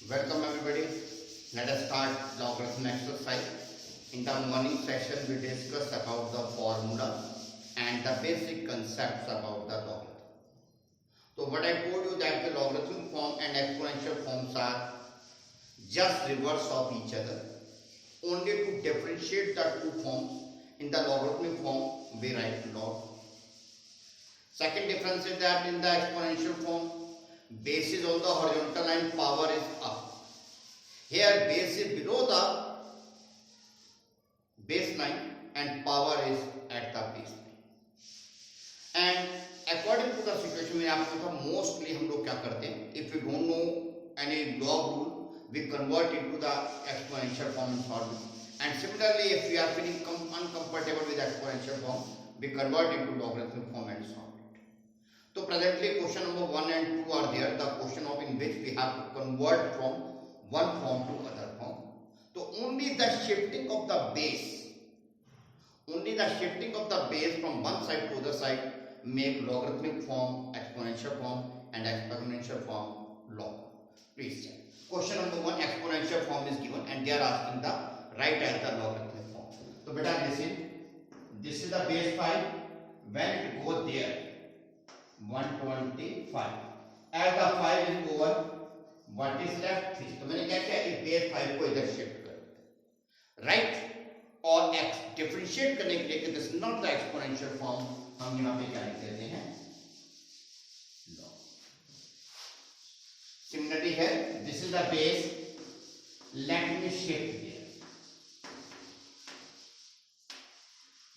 Welcome everybody. Let us start logarithm exercise. In the morning session we discuss about the formula and the basic concepts about the logarithm. So what I told you that the logarithm form and exponential forms are just reverse of each other. Only to differentiate the two forms, in the logarithmic form we write log. Second difference is that in the exponential form, base is on the horizontal line, power is up. Here base is below the baseline and power is at the baseline. And according to the situation में आपको था mostly हम लोग क्या करते हैं, if we don't know any log rule, we convert into the exponential form and solve it. And similarly, if we are feeling uncomfortable with exponential form, we convert into logarithmic form and solve it. So presently question number 1 and 2 are there, the question of in which we have to convert from one form to other form. So only the shifting of the base from one side to other side make logarithmic form exponential form and exponential form log. Please check. Question number 1, exponential form is given and they are asking the right as the logarithmic form. So beta listen, this is the base 5, when it goes there 125, as the 5 is over, what is left 3. तो मैंने क्या किया, इस base 5 को इधर shift कर दिया, right. और x डिफरेंशिएट करने के लिए this is not the exponential form, हम यहाँ पे क्या लिख देते हैं, log. सिमिलरली है, this is the base, let me shift here,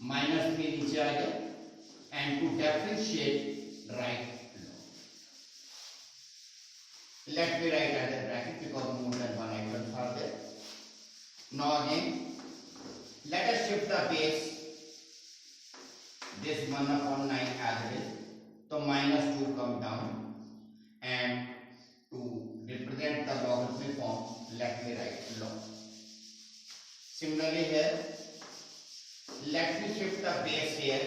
-3 नीचे आ गया and to differentiate write log. Let me write as a bracket because more than one items are there. Now again, let us shift the base, this 1/9 as it is, so -2 come down and to represent the logarithmic form, let me write log. Similarly here, let me shift the base here,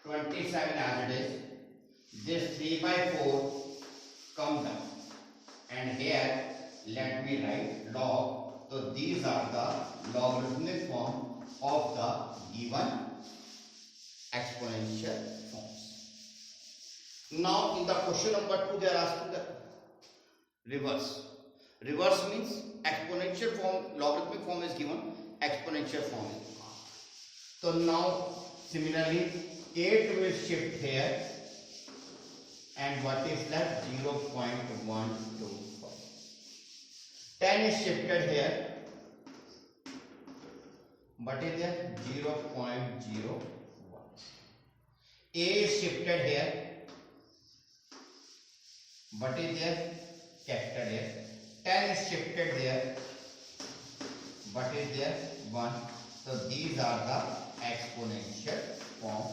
27 as it is, this 3/4 come down and here let me write log. So these are the logarithmic form of the given exponential forms. Now in the question number 2 they are asking the reverse. Reverse means exponential form, logarithmic form is given, exponential form is given. So now similarly 8 will shift here and what is left, 0.125. 10 is shifted here, what is there, 0.01. A is shifted here, what is there, capital A. 10 is shifted there, what is there, 1. So these are the exponential form.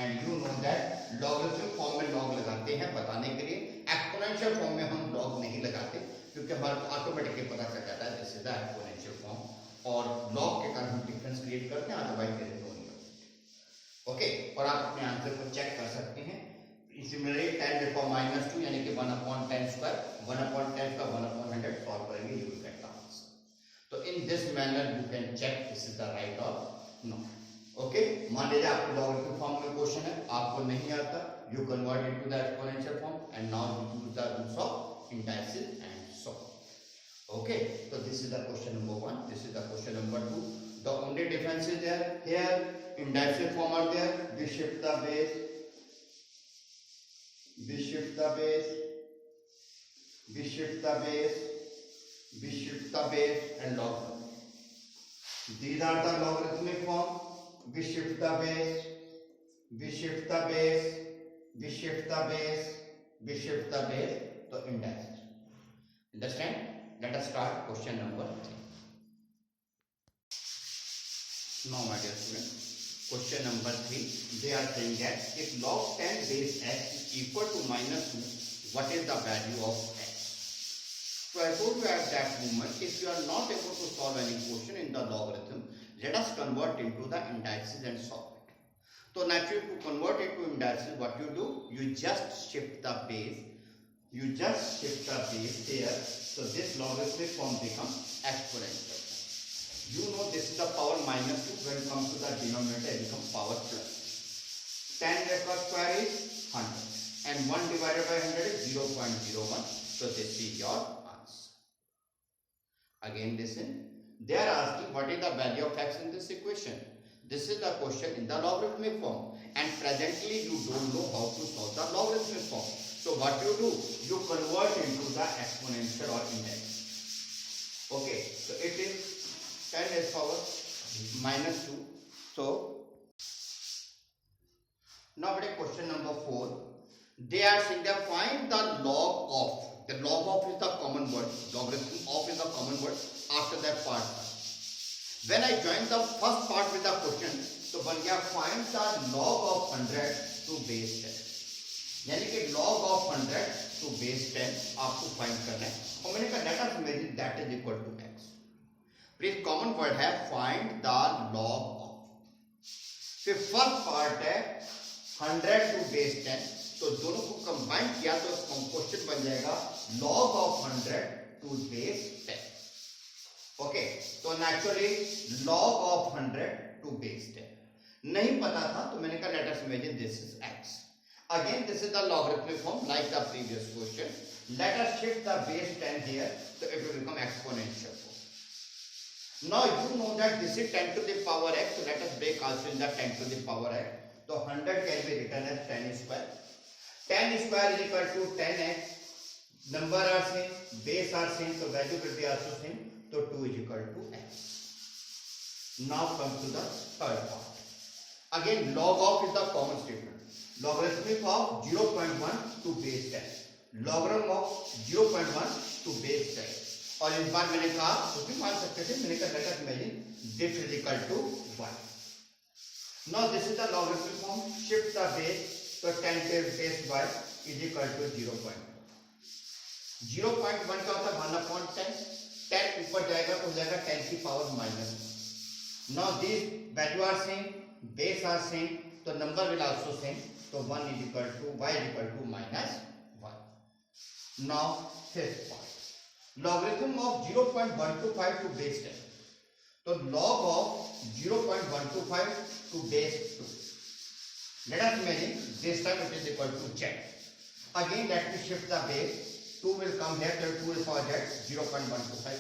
And you know that logarithmic form में log लगाते हैं बताने के लिए, exponential form में हम log नहीं लगाते क्योंकि हमारे ऑटोमेटिकली पता चल जाता है this is the exponential form, और log के कारण हम डिफरेंस क्रिएट करते हैं, otherwise there is no need. Okay, और आप अपने आंसर को चेक कर सकते हैं. सिमिलरली 10⁻², यानी कि 1/10², 1/10 का 1/100 सॉल्व करेंगे, you will get the answer. तो in this manner you can check this is the right और नो. ओके, मान लीजिए आपको लॉगरिथमिक फॉर्म में क्वेश्चन है, आपको नहीं आता, you convert into the exponential form and now you use the rules of indices and so. Okay, so this is the question number 1, this is the question number 2. The only difference is there, here indices form are there, we shift the base, we shift the base, we shift the base, we shift the base and log. These are the logarithmic form, we shift the base, we shift the base, we shift the base, we shift the base, so index. Understand? Let us start question number 3. Now my dear students, question number 3, they are saying that if log 10 base x is equal to -2, what is the value of x? So I told you at that moment, if you are not able to solve any question in the logarithm, let us convert into the indices and solve it. So naturally to convert it to indices, what you do, you just shift the base You just shift the base here. So this logarithmic form becomes exponential. You know this is the power minus 2. When it comes to the denominator, it becomes power plus. 10 raised to square is 100. And 1 divided by 100 is 0.01. So this is your answer. Again listen. They are asking what is the value of x in this equation. This is the question in the logarithmic form. And presently you don't know how to solve the logarithmic form. So what you do? You convert into the exponential or index. Okay. So it is 10 raised power minus 2. So now question number 4. They are saying that find the log of. The log of is the common word. Logarithm of is the common word after that part. When I join the first part with the question, so बन गया find the log of 100 to base 10. यानी कि log of 100 to base 10 आपको find करना है. और मैंने कहा let us imagine that is equal to x. Please common word है find the log of. फिर first part है 100 to base 10. तो दोनों को कंबाइन किया तो क्वेश्चन बन जाएगा log of 100 to base 10. Okay. तो naturally log of 100 to base 10 नहीं पता था तो मैंने कहा let us imagine this is x. Again this is the logarithmic form like the previous question. Let us shift the base 10 here so it will become exponential form. Now you know that this is 10 to the power x, so let us break also in the 10 to the power x. So 100 can be written as 10 square. 10 square is equal to 10x. Number are same, base are same, so value will be also same. So 2 is equal to x. Now come to the third part. Again log of is the common statement. Logarithmic of 0.1 to base 10. Logarithm of 0.1 to base 10. और इस बार मैंने कहा तो भी मान सकते थे. मैंने कहा let us imagine this is equal to 1. Now this is the logarithmic form. Shift the base. So 10 के base by is equal to 0.1. 0.1 का होता है 1/10. 10 ऊपर जाएगा तो हो जाएगा 10 की power minus. Now these value are same, base are same, तो number will also same. So 1 is equal to y is equal to minus 1. Now fifth part. Logarithm of 0.125 to base 10. So log of 0.125 to base 2. Let us imagine this time it is equal to z. Again let me shift the base. 2 will come here, so 2 will power z 0.125.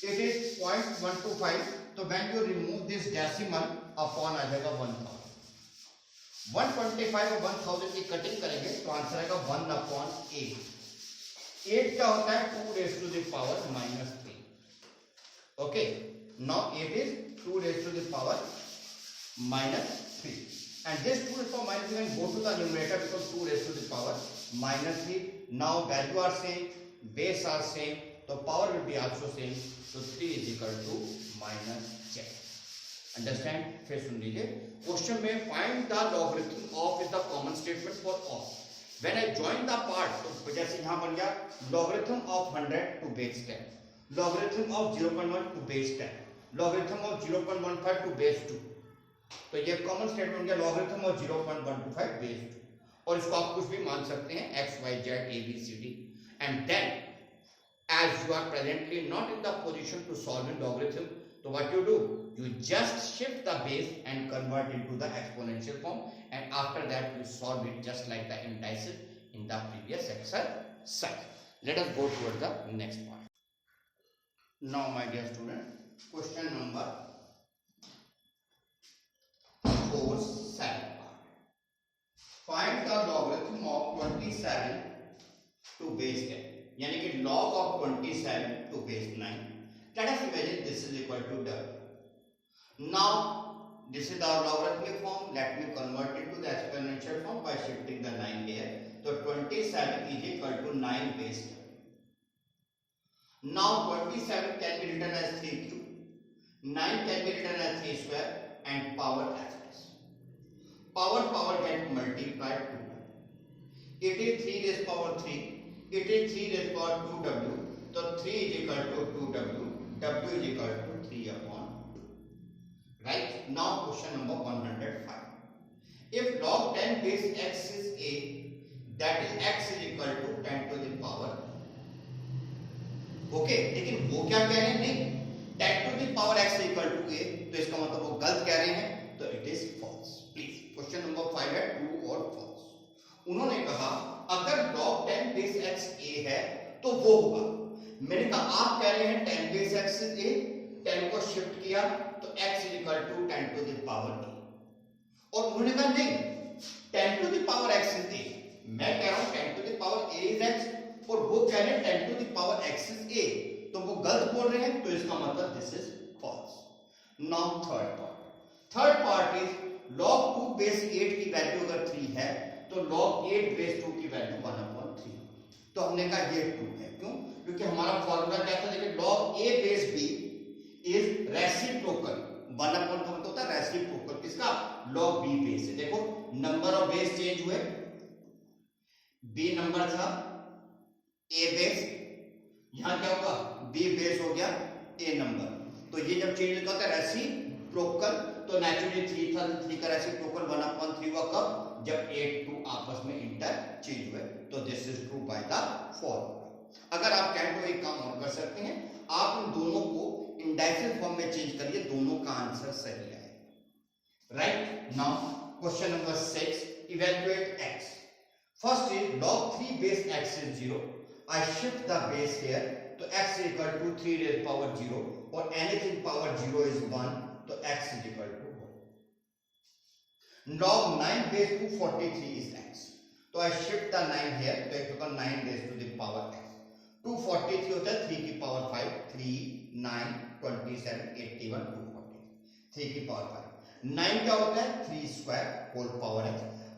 It is 0.125. So when you remove this decimal upon आ जाएगा 1000. 125 और 1000 की cutting करेंगे तो answer आएगा 1/8. 8 क्या होता है 2 raised to the power minus 3. Okay. Now 8 is 2 raised to the power minus 3. And this 2 raised to the power minus 3 can go to the numerator because 2 raised to the power minus 3. Now value are same, base are same, so power will be also same. So 3 is equal to minus z. Understand? फिर सुन लीजिए. Question में find the logarithm of is the common statement for all. When I join the part, तो जैसे यहाँ बन गया logarithm of 100 to base 10, logarithm of 0.1 to base 10, logarithm of 0.15 to base 2. तो ये कॉमन स्टेटमेंट बन गया logarithm of 0.125 base 2. और इसको आप कुछ भी मान सकते हैं x, y, z, a, b, c, d. And then as you are presently not in the position to solve in logarithm, so what you do? You just shift the base and convert into the exponential form, and after that you solve it just like the indices in the previous exercise. Let us go towards the next part. Now my dear student, question number 4-7. Find the logarithm of 27 to base 10. यानी कि log of 27 to base 9. Let us imagine this is equal to w. Now this is our logarithmic form. Let me convert it to the exponential form by shifting the 9 here. So 27 is equal to 9 base 10. Now 27 can be written as 3 cube. 9 can be written as 3 square and power as this. Power get multiplied to 1. It is 3 raised power 3. It is 3 raised power 2w. So 3 is equal to 2w. W is equal to 3 upon 2. Right? Now question number 105. If log 10 base x is a, that is x is equal to 10 to the power. Okay, लेकिन वो क्या कह रहे हैं, नहीं 10 to the power x equal to a, तो इसका मतलब वो गलत कह रहे हैं, तो it is false. Please question number 5 है ट्रू और फॉल्स। उन्होंने कहा अगर log 10 बेस x a है तो वो होगा। मैंने कहा आप कह रहे हैं 10 बेस x a, 10 को शिफ्ट किया तो x is equal to 10 to the power a, और उन्होंने कहा नहीं 10 to the power x is a, मैं कह रहा हूं 10 to the power a is x, और वो कह रहे हैं 10 to the power x is a, तो वो गलत बोल रहे हैं, तो इसका मतलब this is false. Now third part is log 2 base 8 की वैल्यू अगर 3 है तो log 8 बेस 2 की वैल्यू 1/3, तो हमने कहा ये ट्रू है। क्यों? क्योंकि हमारा फॉर्मूला क्या था, देखिए log a base b is reciprocal, 1/, का मतलब होता है रेसिप्रोकल किसका, log b बेस से। देखो नंबर ऑफ बेस चेंज हुए, b नंबर था a बेस, यहां क्या होगा b बेस हो गया a नंबर, तो ये जब चेंज होता है रेसिप्रोकल, तो नेचुरली 3 था, 3 का रेसिप्रोकल 1/3 हुआ कब, जब 8 2 आपस में इंटरचेंज हुए, तो this is true by the formula. अगर आप कहें तो एक काम और कर सकते हैं, आप इन दोनों को इंडेक्सिव फॉर्म में चेंज करिए, दोनों का आंसर सही है। Right, now question number 6, evaluate x। First is log 3 base x is 0, I shift the base here, तो x is equal to 3 raised power 0, और anything power 0 is 1, तो x is equal to 1. log 9 base 243 is x, तो I shift the 9 here, तो it becomes 9 raised to the power x. 243 होता है 3 की power 5, 3 9 27 81 243, 3 की power 5। 9 क्या होता है 3 square whole power x,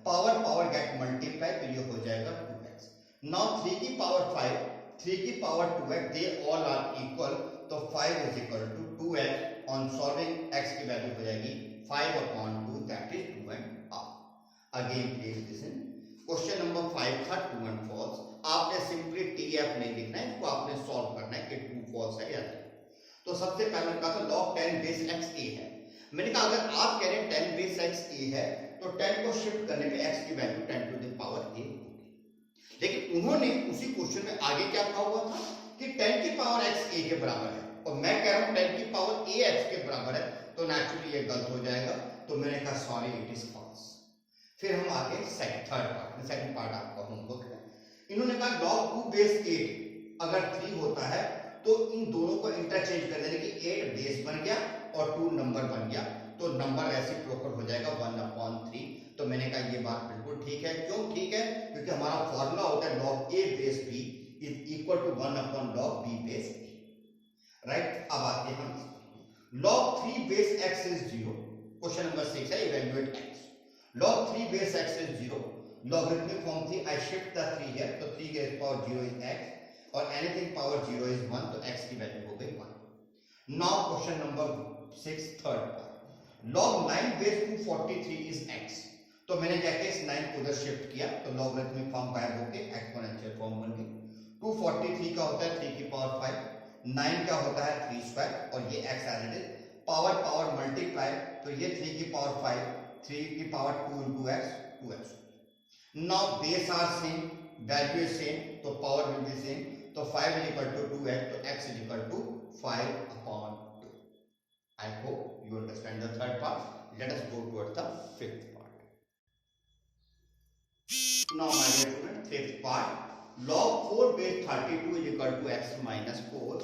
power get multiply, तो ये हो जाएगा 2x। नाउ 3 की पावर 5, 3 की power 2x, they all are equal, तो 5 is equal to 2x, on solving x की वैल्यू हो जाएगी 5/2, that is 2.5। Again please listen, question number 5 था ट्रू एंड फॉल्स, आपने सिंपली TF नहीं लिखना है, इसको आपने सॉल्व करना है कि ट्रू फॉल्स है या नहीं। तो सबसे पहले कहा था log 10 बेस x a है, मैंने कहा अगर आप कह रहे हैं 10 बेस x a है, तो 10 को शिफ्ट करने पे x की value 10 to the power a होगी। लेकिन उन्होंने उसी क्वेश्चन में आगे क्या कहा हुआ था कि 10 की पावर x a के बराबर है, और मैं कह रहा हूं 10 की पावर a x के बराबर है, तो नेचुरली ये गलत हो जाएगा, तो मैंने कहा सॉरी इट इज फॉल्स। फिर हम आगे सेकंड पार्ट आपका होमवर्क है। इन्होंने कहा log 2 बेस 8 अगर 3 होता है, तो इन दोनों को इंटरचेंज कर देने की 8 बेस बन गया और 2 नंबर बन गया, तो नंबर रेसिप्रोकल हो जाएगा 1/3, तो मैंने कहा ये बात बिल्कुल ठीक है। क्यों ठीक है? क्योंकि हमारा फॉर्मूला होता है log a base b is equal to 1/log b base a। Right, अब आते हैं हम log 3 base x is 0, question number 6 है evaluate x। log 3 base x is 0, logarithmic form थी, I shift the 3 here, तो 3 के पावर 0 is x, और anything power 0 is 1, तो x की वैल्यू हो गई 1। Now question number 6 third part, log 9 base 243 is x, तो मैंने क्या किया इस 9 को उधर शिफ्ट किया, तो लॉगरिथमिक फॉर्म गायब होके एक्सपोनेंशियल फॉर्म बन गई। 243 का होता है 3 की पावर 5, 9 क्या होता है 3 स्क्वायर, और ये x as it is, power multiply, तो ये 3 की पावर 5, 3 की power 2 into x, 2x। Now base are same, value is same, तो power will be same, तो 5 is equal to 2x, तो x is equal to 5/2। I hope you understand the third part. Let us go towards the fifth part. Now my dear student, fifth part, log 4 base 32 is equal to x minus 4.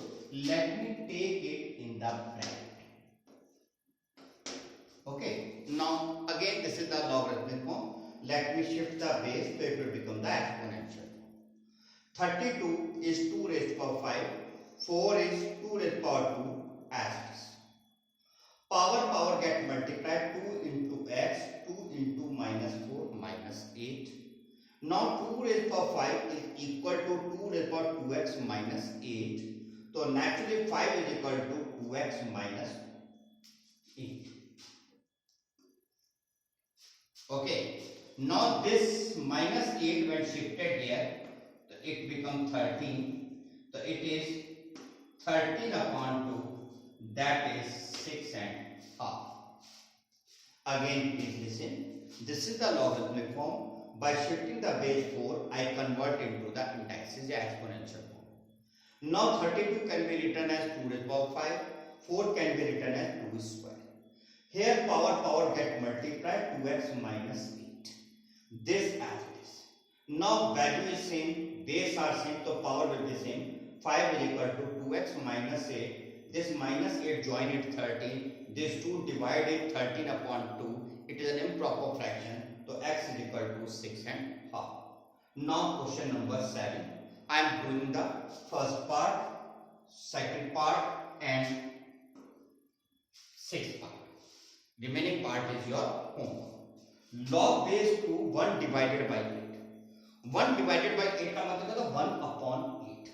Let me take it in the bracket. Okay, now again this is the logarithmic form. Let me shift the base, so it will become the exponential form. 32 is 2 raised to power 5, 4 is 2 raised to power 2, as it is. Power get multiplied, 2 into x, 2 into minus 4, minus 8. Now 2 raised to power 5 is equal to 2 raised to power 2x minus 8. So naturally 5 is equal to 2x minus 8. Okay. Now this minus 8 when shifted here, so it becomes 13, so it is 13/2, that is 6.5. Again please listen, this is the logarithmic form, by shifting the base 4, I convert into the indices या exponential form. Now 32 can be written as 2 raised to power 5, 4 can be written as 2 square. Here power get multiplied, 2x minus 8. This as it is. Now value is same, base are same, so power will be same. 5 is equal to 2x minus 8. This minus 8 join it 13. This 2 divided 13 upon 2. It is an improper fraction. So x is equal to 6 and half. Now question number 7. I am doing the first part, second part and sixth part. Remaining part is your homework. Log base to 1 divided by 8. 1 divided by 8 का मतलब है 1 upon 8.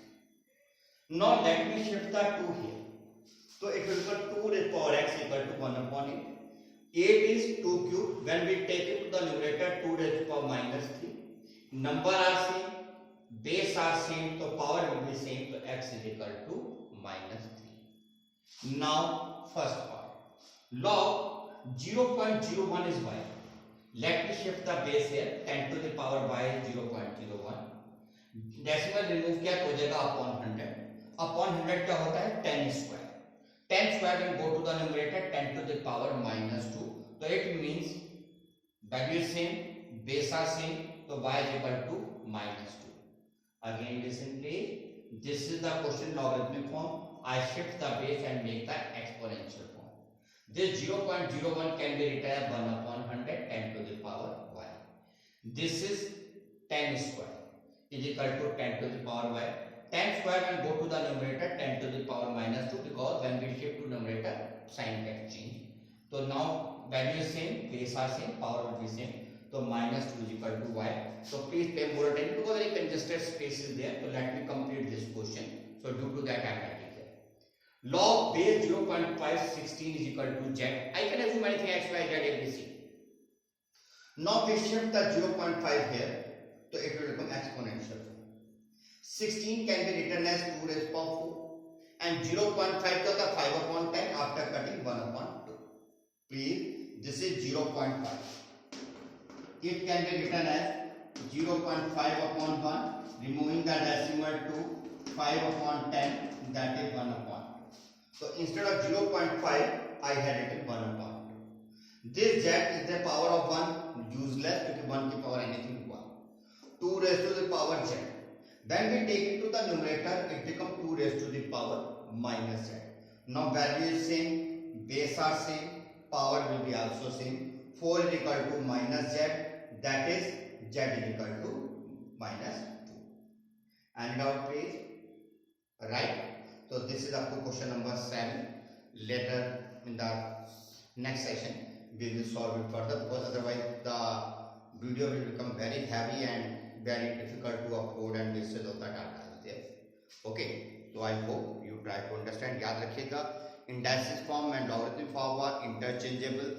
Now let me shift the 2 here. So it will become 2 raised to power x equal to 1 upon 8. 8 is 2 cube. When we take it to the numerator, 2 raised to power minus 3. Number are same, base are same, so power will be same, so x is equal to minus 3. Now first part. Log 0.01 is y. Let me shift the base here. 10 to the power y is 0.01. Decimal remove किया तो हो जाएगा upon 100. Upon 100 क्या होता है 10 square. 10 square will go to the numerator, 10 to the power minus 2. So it means value is same, base are same, so y is equal to minus 2. Again listen please. This is the question logarithmic form. I shift the base and make the exponential form. This 0.01 can be written as 1 upon 100, 10 to the power y. This is 10 square is equal to 10 to the power y. 10 square will go to the numerator, 10 to the power minus 2, because when we shift to numerator, sign gets changed. So now value is same, base are same, power will be same. So minus 2 is equal to y. So please pay more attention because very congested space is there. So let me complete this question. So due to that I am writing here. Log base 0.516 is equal to z. I can assume anything x, y, z, a, b, c. Now we shift the 0.5 here. So it will become exponential. 16 can be written as 2 raised to power 4 and 0.5 to the 5 upon 10 after cutting 1 upon 2. Please, this is 0.5. It can be written as 0.5 upon 1, removing the decimal to 5 upon 10, that is 1 upon 2. So instead of 0.5, I had written 1 upon 2. This z is the power of 1, useless because 1 की power anything 1. 2 raised to the power z. When we take it to the numerator, it becomes 2 raised to the power minus z. Now value is same, base are same, power will be also same. 4 is equal to minus z, that is z is equal to minus 2. And now please, right? So this is up to question number 7. Later in the next session, we will solve it further because otherwise the video will become very heavy and very difficult to upload and wastage of the data is there. Okay, so I hope you try to understand. याद रखिएगा indices form and logarithm form are interchangeable.